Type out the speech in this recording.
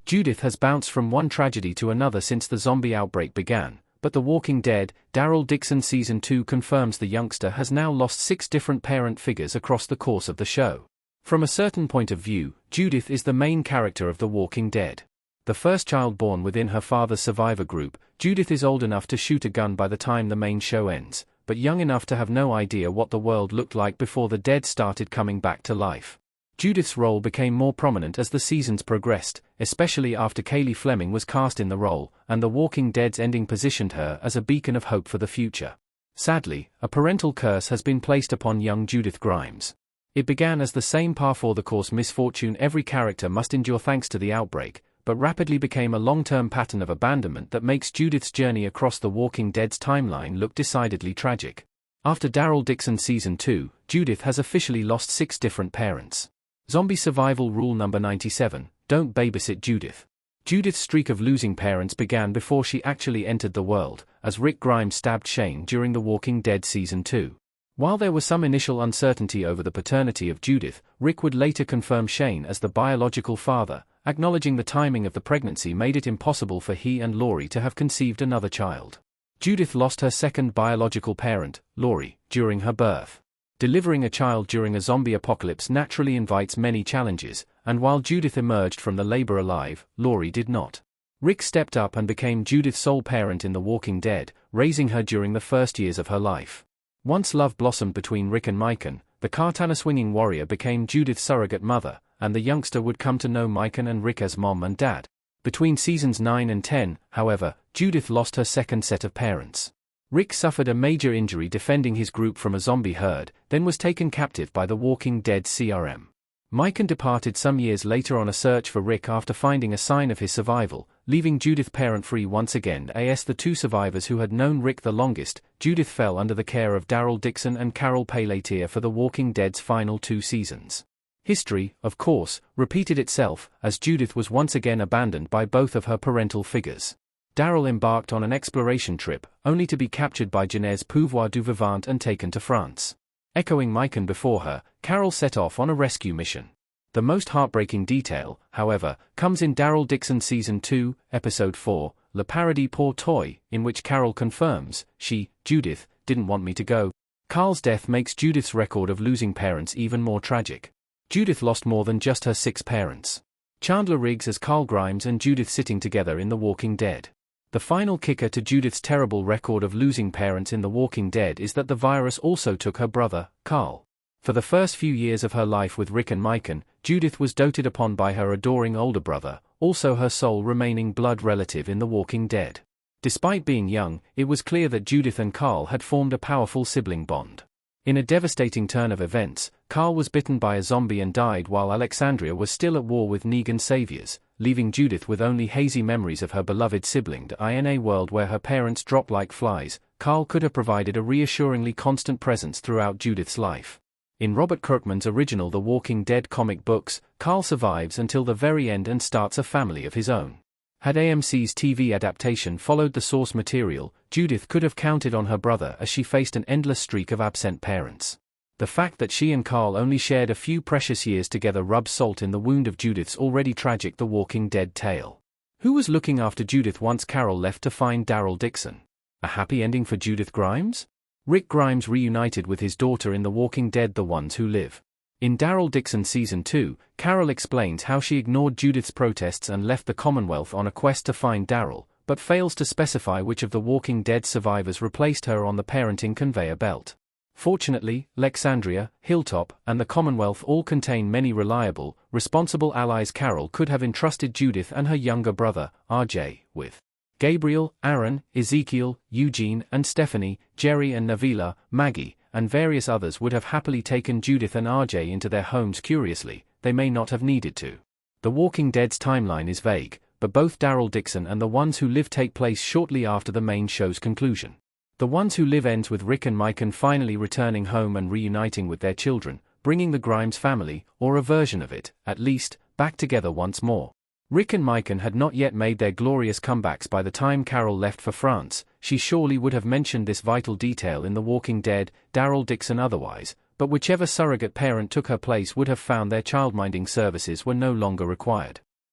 Judith has bounced from one tragedy to another since the zombie outbreak began, but The Walking Dead, Daryl Dixon Season 2 confirms the youngster has now lost 6 different parent figures across the course of the show. From a certain point of view, Judith is the main character of The Walking Dead. The first child born within her father's survivor group, Judith is old enough to shoot a gun by the time the main show ends, but young enough to have no idea what the world looked like before the dead started coming back to life. Judith's role became more prominent as the seasons progressed, especially after Kaylee Fleming was cast in the role, and The Walking Dead's ending positioned her as a beacon of hope for the future. Sadly, a parental curse has been placed upon young Judith Grimes. It began as the same par for the course misfortune every character must endure thanks to the outbreak, but rapidly became a long-term pattern of abandonment that makes Judith's journey across The Walking Dead's timeline look decidedly tragic. After Daryl Dixon Season 2, Judith has officially lost 6 different parents. Zombie Survival Rule Number 97, don't babysit Judith. Judith's streak of losing parents began before she actually entered the world, as Rick Grimes stabbed Shane during The Walking Dead Season 2. While there was some initial uncertainty over the paternity of Judith, Rick would later confirm Shane as the biological father, acknowledging the timing of the pregnancy made it impossible for he and Laurie to have conceived another child. Judith lost her second biological parent, Laurie, during her birth. Delivering a child during a zombie apocalypse naturally invites many challenges, and while Judith emerged from the labor alive, Laurie did not. Rick stepped up and became Judith's sole parent in The Walking Dead, raising her during the first years of her life. Once love blossomed between Rick and Mikan, the katana-swinging warrior became Judith's surrogate mother, and the youngster would come to know Mikan and Rick as mom and dad. Between seasons 9 and 10, however, Judith lost her second set of parents. Rick suffered a major injury defending his group from a zombie herd, then was taken captive by the Walking Dead CRM. Mikan departed some years later on a search for Rick after finding a sign of his survival, leaving Judith parent-free once again. As the 2 survivors who had known Rick the longest, Judith fell under the care of Daryl Dixon and Carol Pelletier for The Walking Dead's final 2 seasons. History, of course, repeated itself, as Judith was once again abandoned by both of her parental figures. Daryl embarked on an exploration trip, only to be captured by Genèse Pouvoir du Vivant and taken to France. Echoing Mikan before her, Carol set off on a rescue mission. The most heartbreaking detail, however, comes in Daryl Dixon Season 2, Episode 4, Le Paradis pour Toy, in which Carol confirms, she, Judith, didn't want me to go. Carl's death makes Judith's record of losing parents even more tragic. Judith lost more than just her 6 parents. Chandler Riggs as Carl Grimes and Judith sitting together in The Walking Dead. The final kicker to Judith's terrible record of losing parents in The Walking Dead is that the virus also took her brother, Carl. For the first few years of her life with Rick and Mikan, Judith was doted upon by her adoring older brother, also her sole remaining blood relative in The Walking Dead. Despite being young, it was clear that Judith and Carl had formed a powerful sibling bond. In a devastating turn of events, Carl was bitten by a zombie and died while Alexandria was still at war with Negan's saviors, leaving Judith with only hazy memories of her beloved sibling. In a world where her parents dropped like flies, Carl could have provided a reassuringly constant presence throughout Judith's life. In Robert Kirkman's original The Walking Dead comic books, Carl survives until the very end and starts a family of his own. Had AMC's TV adaptation followed the source material, Judith could have counted on her brother as she faced an endless streak of absent parents. The fact that she and Carl only shared a few precious years together rubs salt in the wound of Judith's already tragic The Walking Dead tale. Who was looking after Judith once Carol left to find Daryl Dixon? A happy ending for Judith Grimes? Rick Grimes reunited with his daughter in The Walking Dead The Ones Who Live. In Daryl Dixon Season 2, Carol explains how she ignored Judith's protests and left the Commonwealth on a quest to find Daryl, but fails to specify which of the Walking Dead survivors replaced her on the parenting conveyor belt. Fortunately, Lexandria, Hilltop, and the Commonwealth all contain many reliable, responsible allies. Carol could have entrusted Judith and her younger brother, RJ, with. Gabriel, Aaron, Ezekiel, Eugene and Stephanie, Jerry and Navila, Maggie, and various others would have happily taken Judith and RJ into their homes. Curiously, they may not have needed to. The Walking Dead's timeline is vague, but both Daryl Dixon and The Ones Who Live take place shortly after the main show's conclusion. The Ones Who Live ends with Rick and Mikan finally returning home and reuniting with their children, bringing the Grimes family, or a version of it, at least, back together once more. Rick and Mikan had not yet made their glorious comebacks by the time Carol left for France. She surely would have mentioned this vital detail in The Walking Dead, Daryl Dixon otherwise, but whichever surrogate parent took her place would have found their childminding services were no longer required.